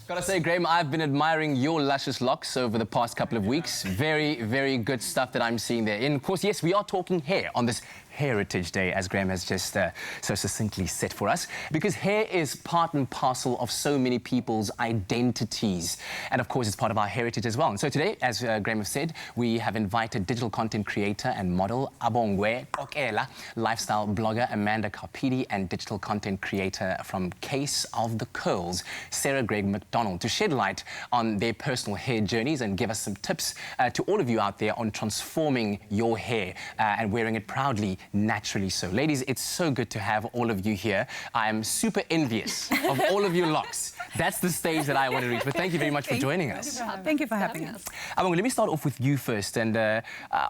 Gotta say, Graham, I've been admiring your luscious locks over the past couple of weeks. Very, very good stuff that I'm seeing there. And of course, yes, we are talking hair on this Heritage Day, as Graham has just so succinctly set for us, because hair is part and parcel of so many people's identities. And of course, it's part of our heritage as well. And so today, as Graham has said, we have invited digital content creator and model Abongwe Qokela, lifestyle blogger Amanda Carpede, and digital content creator from Case of the Curls, Sarah Gregg-Macdonald, to shed light on their personal hair journeys and give us some tips to all of you out there on transforming your hair and wearing it proudly, naturally so. Ladies, it's so good to have all of you here. I am super envious of all of your locks. That's the stage that I want to reach. But thank you very much for joining us. Thank you for having us. Abongwe, let me start off with you first and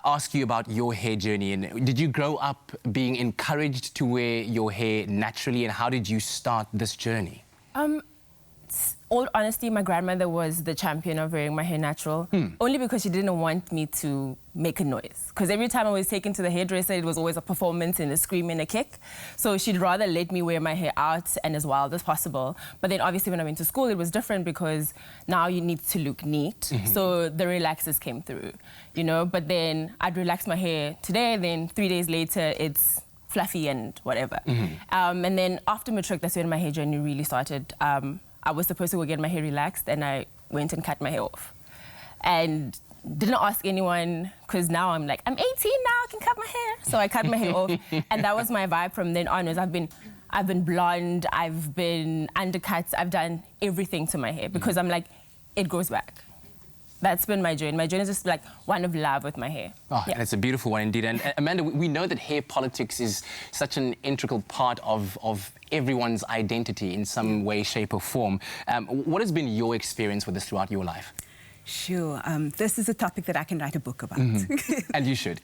ask you about your hair journey. And did you grow up being encouraged to wear your hair naturally, and how did you start this journey? All honesty, my grandmother was the champion of wearing my hair natural, only because she didn't want me to make a noise. Because every time I was taken to the hairdresser, it was always a performance and a scream and a kick. So she'd rather let me wear my hair out and as wild as possible. But then obviously when I went to school, it was different because now you need to look neat. So the relaxers came through, you know. But then I'd relax my hair today, then 3 days later, it's fluffy and whatever. And then after matric, that's when my hair journey really started. I was supposed to go get my hair relaxed, and I went and cut my hair off. And didn't ask anyone, because now I'm like, I'm 18 now, I can cut my hair. So I cut my hair off, and that was my vibe from then onwards. I've been blonde, I've been undercuts, I've done everything to my hair, because I'm like, it grows back. That's been my journey. My journey is just like one of love with my hair. Oh, yeah. That's a beautiful one indeed. And Amanda, we know that hair politics is such an integral part of everyone's identity in some way, shape or form. What has been your experience with this throughout your life? Sure. This is a topic that I can write a book about. And you should.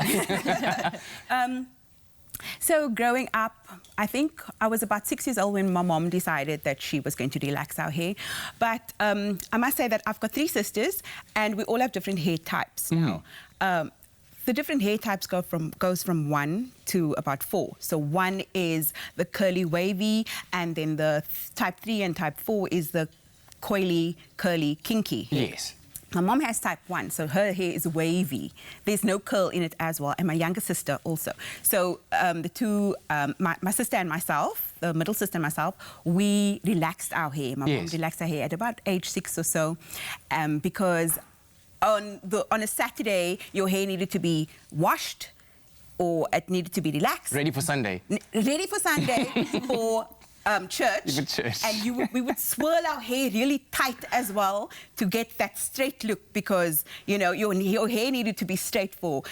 So growing up, I think I was about 6 years old when my mom decided that she was going to relax our hair. But I must say that I've got 3 sisters, and we all have different hair types now. The different hair types goes from 1 to about 4. So 1 is the curly wavy, and then the type 3 and type 4 is the coily, curly, kinky hair. Yes. My mom has type 1, so her hair is wavy. There's no curl in it as well, and my younger sister also. So the two, my sister and myself, the middle sister and myself, we relaxed our hair. My mom relaxed her hair at about age 6 or so, because on a Saturday, your hair needed to be washed, or it needed to be relaxed. Ready for Sunday. Ready for Sunday for church. And we would swirl our hair really tight as well to get that straight look, because, you know, your hair needed to be straight for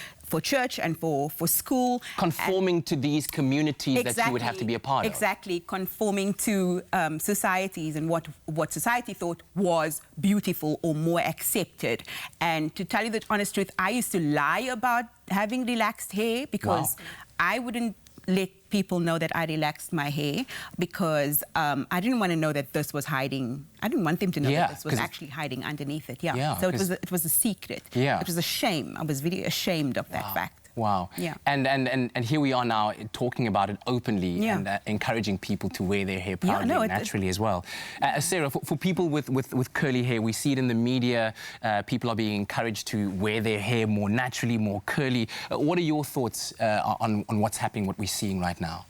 church and for school. Conforming to these communities that you would have to be a part of. Exactly, conforming to societies and what society thought was beautiful or more accepted. And to tell you the honest truth, I used to lie about having relaxed hair, because I wouldn't let people know that I relaxed my hair, because I didn't want to know that this was hiding. I didn't want them to know that this was actually hiding underneath it. So it was a secret. It was a shame. I was really ashamed of that fact. Wow. And here we are now talking about it openly and encouraging people to wear their hair proudly and naturally as well. Sarah, for people with curly hair, we see it in the media. People are being encouraged to wear their hair more naturally, more curly. What are your thoughts on what's happening, what we're seeing right now?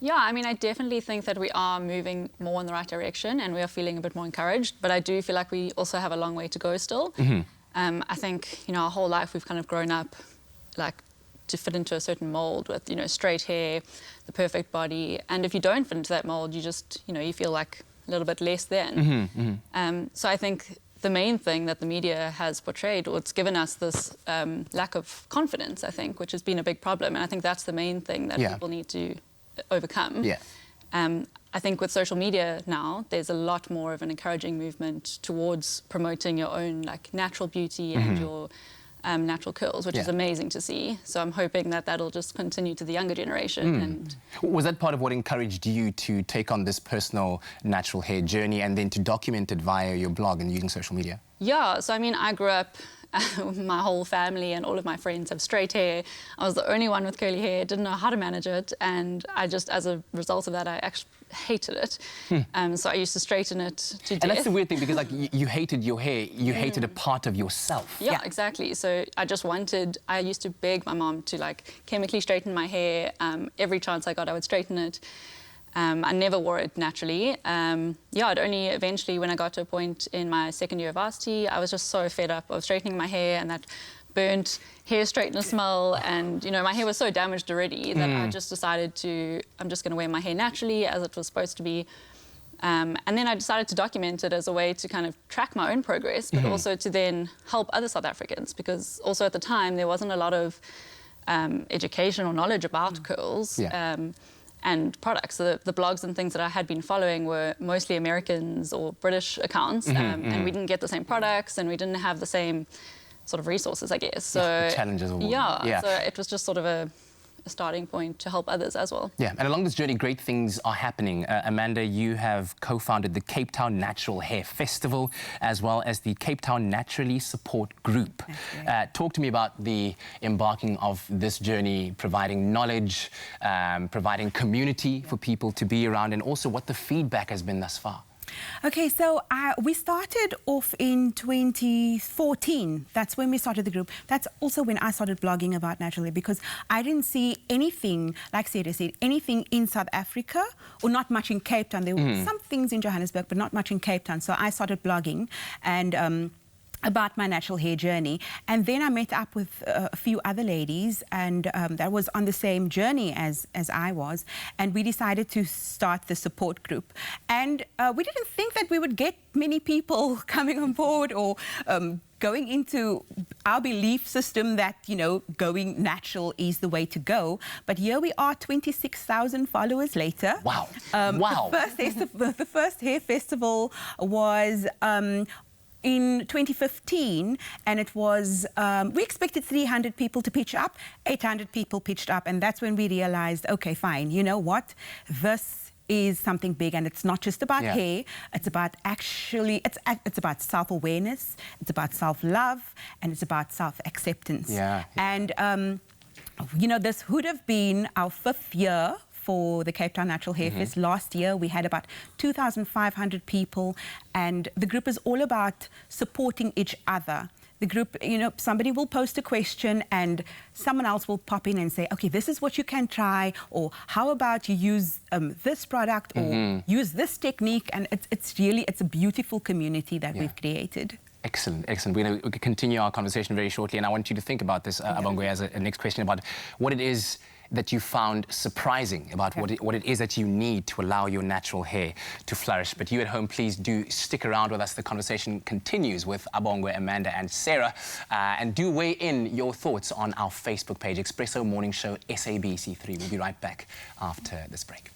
Yeah, I mean, I definitely think that we are moving more in the right direction, and we are feeling a bit more encouraged. But I do feel like we also have a long way to go still. I think, you know, our whole life we've kind of grown up like to fit into a certain mold with, you know, straight hair, the perfect body. And if you don't fit into that mold, you just, you know, you feel like a little bit less than. So I think the main thing that the media has portrayed, or it's given us this lack of confidence, I think, which has been a big problem. And I think that's the main thing that people need to overcome. I think with social media now, there's a lot more of an encouraging movement towards promoting your own like natural beauty and your natural curls, which is amazing to see. So I'm hoping that that'll just continue to the younger generation. And was that part of what encouraged you to take on this personal natural hair journey and then to document it via your blog and using social media? Yeah, so I mean, I grew up, my whole family and all of my friends have straight hair. I was the only one with curly hair, didn't know how to manage it, and I just, as a result of that, I hated it. So I used to straighten it to death. And that's the weird thing, because like you hated your hair, you hated a part of yourself. Yeah, exactly. So I used to beg my mom to like chemically straighten my hair. Every chance I got, I would straighten it. I never wore it naturally. It only eventually, when I got to a point in my second year of varsity, I was just so fed up of straightening my hair and that burnt hair straightener smell, and my hair was so damaged already that I just decided I'm just going to wear my hair naturally as it was supposed to be. And then I decided to document it as a way to kind of track my own progress, but also to then help other South Africans, because also at the time there wasn't a lot of education or knowledge about curls. And products. So the blogs and things that I had been following were mostly Americans or British accounts, and we didn't get the same products, and we didn't have the same sort of resources, I guess. So the challenges of so it was just sort of a starting point to help others as well. Yeah, and along this journey, great things are happening. Amanda, you have co-founded the Cape Town Natural Hair Festival, as well as the Cape Town Naturally Support Group. Talk to me about the embarking of this journey, providing knowledge, providing community for people to be around, and also what the feedback has been thus far. Okay, so we started off in 2014. That's when we started the group. That's also when I started blogging about natural hair, because I didn't see anything, like Sarah said, anything in South Africa, or not much in Cape Town. There were some things in Johannesburg, but not much in Cape Town. So I started blogging and about my natural hair journey, and then I met up with a few other ladies, and that was on the same journey as I was, and we decided to start the support group. And we didn't think that we would get many people coming on board or going into our belief system that, going natural is the way to go. But here we are, 26,000 followers later. Wow. The first hair festival was in 2015, and it was, we expected 300 people to pitch up, 800 people pitched up, and that's when we realized, okay, fine, you know what, this is something big, and it's not just about hair, it's about it's about self-awareness, it's about self-love, and it's about self-acceptance. And, this would have been our 5th year for the Cape Town Natural Hair Fest. Last year, we had about 2,500 people, and the group is all about supporting each other. The group, somebody will post a question and someone else will pop in and say, okay, this is what you can try, or how about you use this product, or use this technique, and it's a beautiful community that we've created. Excellent, excellent. We're going to continue our conversation very shortly, and I want you to think about this, Abongwe, as a next question, about what it is that you found surprising about what it is that you need to allow your natural hair to flourish. But you at home, please do stick around with us. The conversation continues with Abongwe, Amanda and Sarah. And do weigh in your thoughts on our Facebook page, Expresso Morning Show SABC3. We'll be right back after this break.